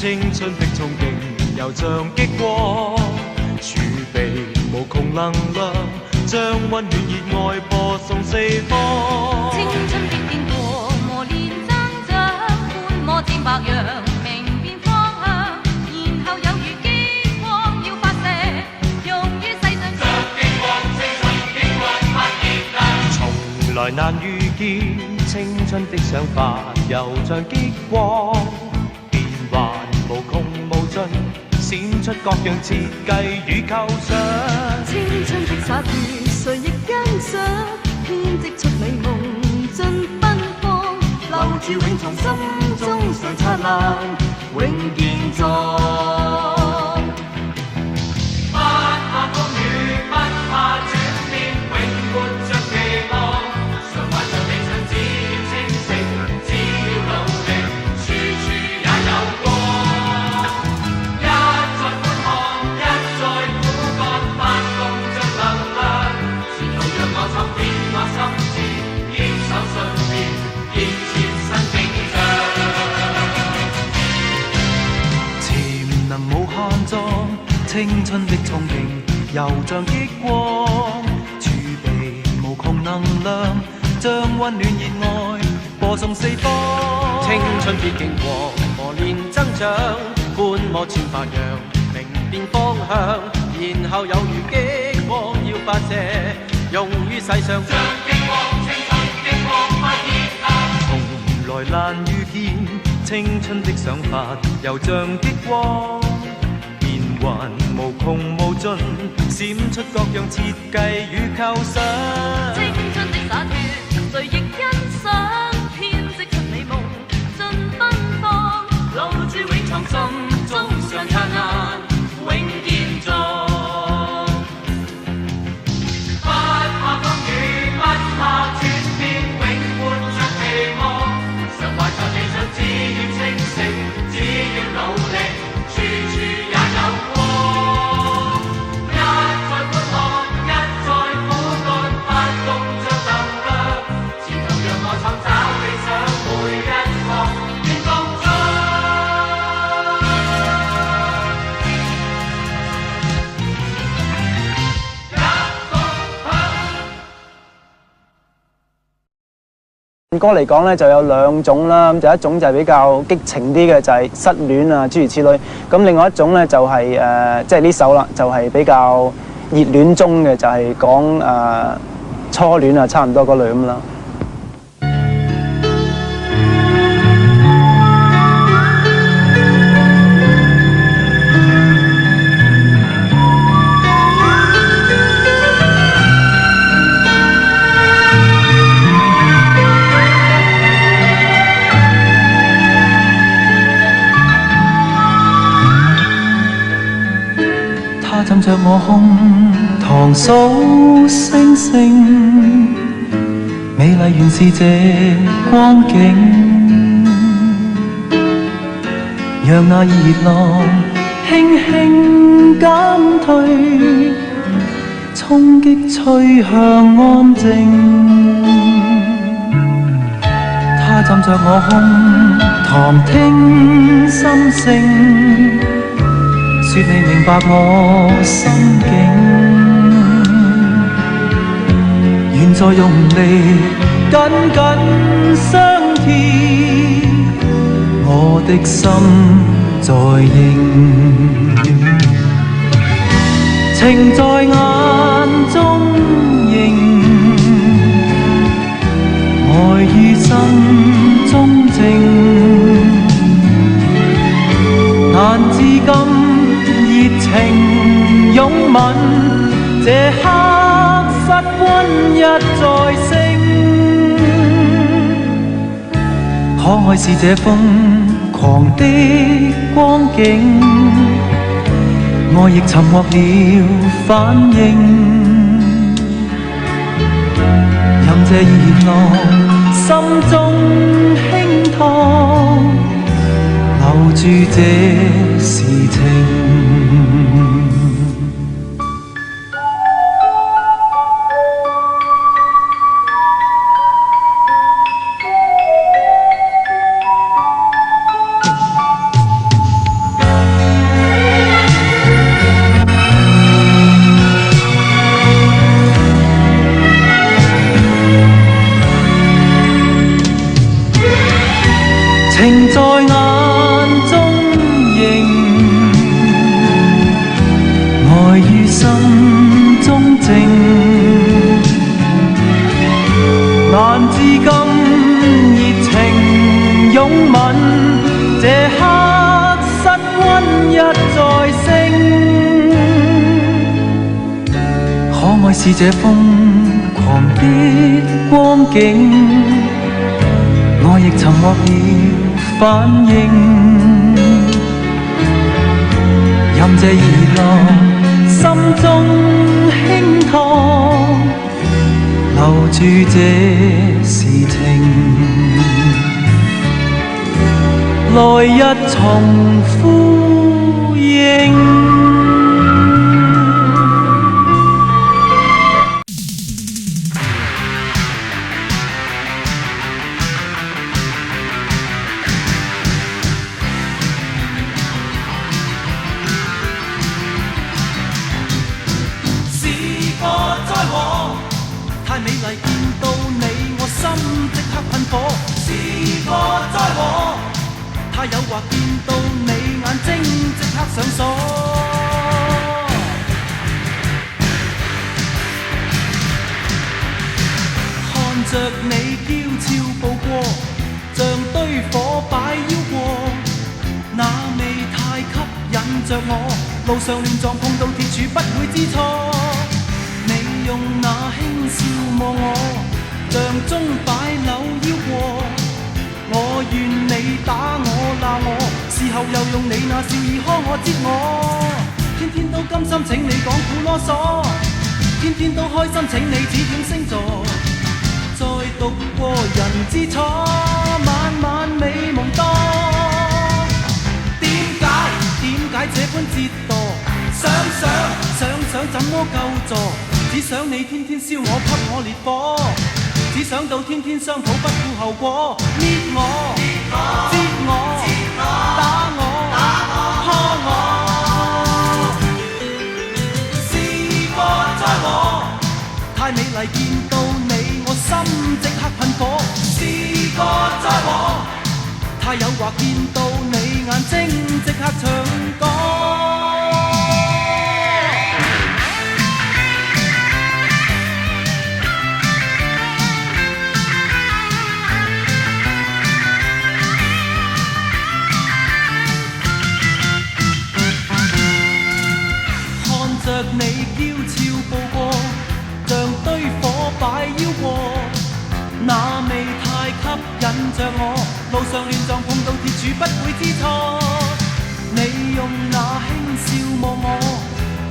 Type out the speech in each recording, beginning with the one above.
青春的憧憬又像激光，儲備無窮能量，將溫暖熱愛播送四方。青春必經過磨練增長，觀摩漸白楊，明辨方向，然後有如激光要發射，用於世上像激光，青春激光發熱亮。從來難遇見青春的想法，又像激光。無窮無盡，閃出各樣設計與構想。青春的灑脫，誰亦欣賞，編織出美夢盡奔放，留住永藏心中常燦爛，永健壯。不怕風雨，不怕轉變，永活着期望，常懷着理想，只要清醒，只要努力，處處也有光。青春的憧憬又像激光，儲備無窮能量，將溫暖熱愛播送四方。青春必經過磨練增長，觀摩漸發揚，明辨方向，然後有如激光要發射，用於世上像激光，青春激光發熱亮。從來難遇見青春的想法，又像激光。還無窮無盡，閃出各樣設計與構想。青春的灑脫，誰亦欣賞，編織出美夢盡奔放，留住永藏心中常燦爛，永健壯。不怕風雨，不怕轉變，永活着期望，常懷着理想，只要清醒，只要努力，處處也有。歌嚟講咧就有兩種啦，咁就一種就係比較激情啲嘅，就係失戀啊諸如此類。咁另外一種咧就係即係呢首啦，就係比較熱戀中嘅，就係講初戀啊，差唔多嗰類咁啦。枕着我胸膛數星星，美麗原是這光景，讓那熱浪輕輕減退，衝擊吹向安靜。他枕着我胸膛聽心聲，說你明白我心境，願再用力緊緊相貼，我的心在應，情在眼中映，愛於心中靜，難自禁熱情擁吻，這刻室溫一再升。可愛是這瘋狂的光景，愛亦沉默了反應，任這熱浪心中輕燙，留住這時情。心中靜，難自禁熱情擁吻，這刻室溫一再升。可愛是這瘋狂的光景，我亦尋獲了反應。任這熱浪心中輕燙，留住這時情，來日重呼應。美麗見到你，我心即刻噴火。是個災禍，太誘惑見到你，眼睛即刻上鎖。看着你嬌俏步過，像堆火擺腰過，那味太吸引着我，路上亂撞碰到鐵柱不會知錯。你用那輕笑望我，像鐘擺扭腰過。我願你打我鬧我，事後又用你那笑意呵我接我。天天都甘心請你講苦囉嗦，天天都開心請你指點星座。再讀過人之初，晚晚美夢多。點解這般折墮？想怎麼救助？只想你天天燒我，給我烈火，只想到天天相抱不顧後果，搣我、擠我、打我、呵我，是個災禍。太美麗見到你，我心即刻噴火。是個災禍，太誘惑見到你，眼睛即刻唱歌。你嬌俏步過，像堆火擺腰過，那味太吸引着我，路上亂撞碰到鐵柱不會知錯。你用那輕笑望我，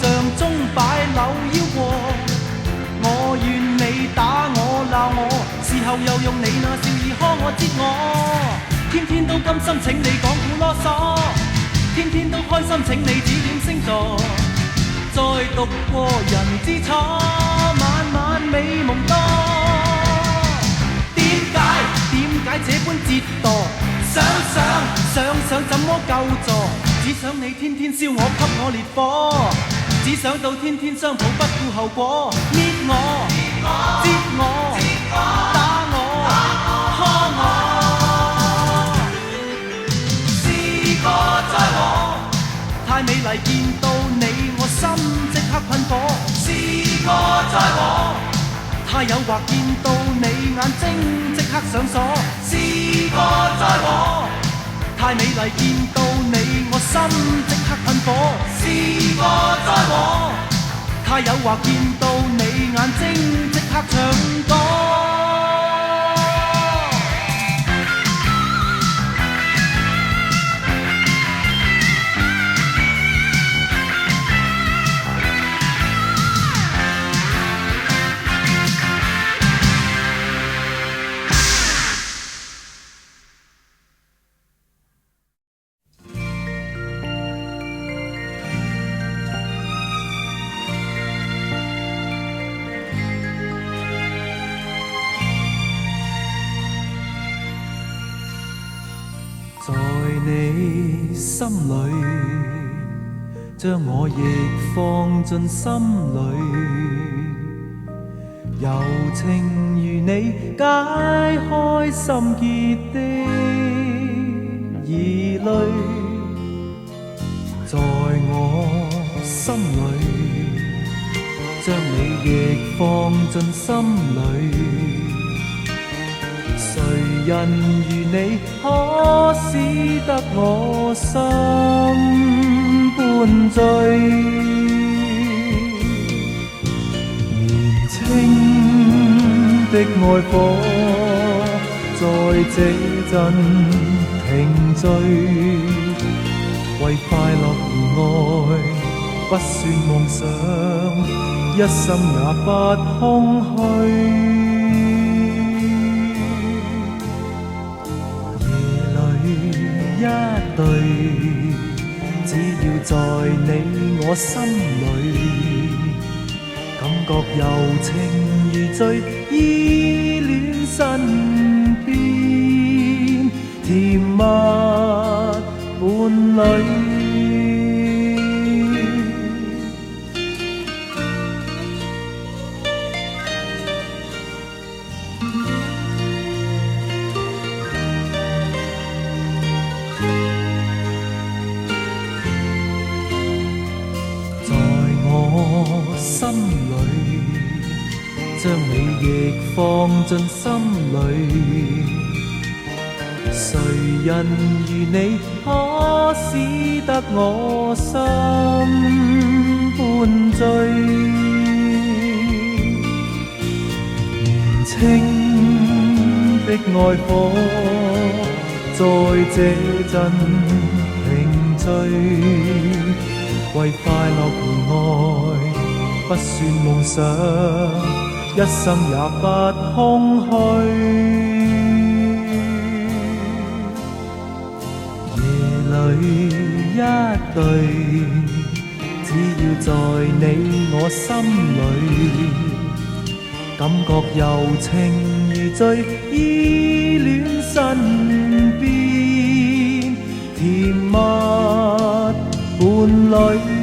像鐘擺扭腰過。我願你打我鬧我，事後又用你那笑意呵我接我。天天都甘心請你講苦囉嗦，天天都開心請你指點星座。再讀過人之初，晚晚美夢多。點解這般折墮？想怎麼救助？只想你天天燒我，給我烈火，只想到天天相抱不顧後果，搣我、擠我、打我、呵我，是個災禍。太美麗見到你，我心即刻噴火。是個災禍，太誘惑見到你，眼睛即刻上鎖。是個災禍，太美麗見到你，我心即刻噴火。是個災禍，太誘惑見到你，眼睛即刻唱歌。在你心裏，將我亦放進心裏，柔情如你解開心結的疑慮，在我心裏將你亦放進心裏。誰人如你，可使得我心半醉？年青的愛火，在這陣停醉，為快樂而愛，不算夢想，一生也不空虛。一對，只要在你我心裏，感覺柔情如醉，依戀身邊，甜蜜伴侶。心裏將你亦放進心裏，誰人如你，可使得我心半醉？年青的愛火，在這陣停醉，為快樂而愛，不算夢想，一生也不空虛。夜裏一對，只要在你我心裏，感覺柔情如醉，依戀身邊，甜蜜伴侶。